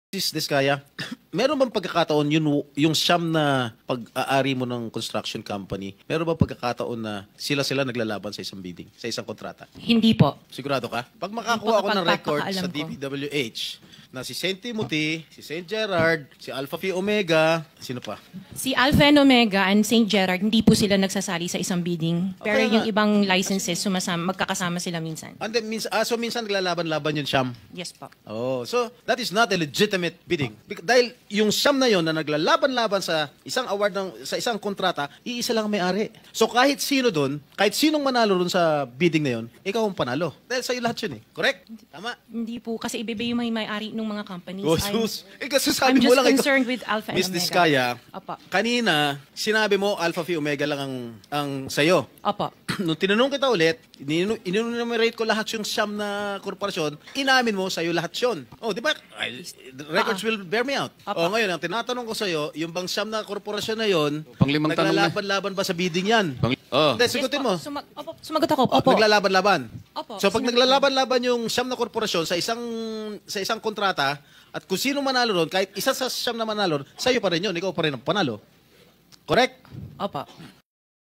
Sis Diskaya, meron bang pagkakataon yung siyam na pag-aari mo ng construction company, meron bang pagkakataon na sila naglalaban sa isang bidding, sa isang kontrata? Hindi po. Sigurado ka? Pag makakuha ako ng record sa Pagpapakaalam ko. DPWH na si St. Timothy, si St. Gerard, si Alpha Phi Omega, sino pa? Si Alpha and Omega and St. Gerard, hindi po sila nagsasali sa isang bidding. Pero Okay yung nga. ibang licenses, magkakasama sila minsan. And then, so minsan naglalaban-laban yung siyam. Yes po. Oh, so that is not a legitimate bidding. Dahil yung siyam na yon na naglalaban-laban sa isang award sa isang kontrata, iisa lang ang may-ari. So kahit sino doon, kahit sinong manalo doon sa bidding na yon, ikaw ang panalo. Dahil sa'yo lahat yun eh. Correct? Tama? Hindi po, kasi ibebe yung may-ari ng mga companies. Oh, sus. Kasi sabi I'm mo just lang concerned with Alpha and Miss Omega. Diskaya, Opo. kanina, sinabi mo Alpha Phi Omega lang ang sa'yo. Opo. Nung tinanong kita ulit, inunumerate ko lahat yung siyam na korporasyon, inamin mo sa'yo lahat yun. Oh, di ba? The records will bear me out. Apa. Oh, ngayon, ang tinatanong ko sa'yo, yung bang siyam na korporasyon na yun, Panglimang tanong na. naglalaban-laban ba sa bidding yan? Oh. Hindi, sagutin mo. Opo, sumagot ako. Oh, Opo. naglalaban-laban. Opo, So pag sinagot ko. naglalaban-laban yung siyam na korporasyon sa isang kontrata, at kung sino manalo ron, kahit isa sa siyam na manalo, sa'yo pa rin yun, ikaw pa rin ang panalo. Correct? Opo.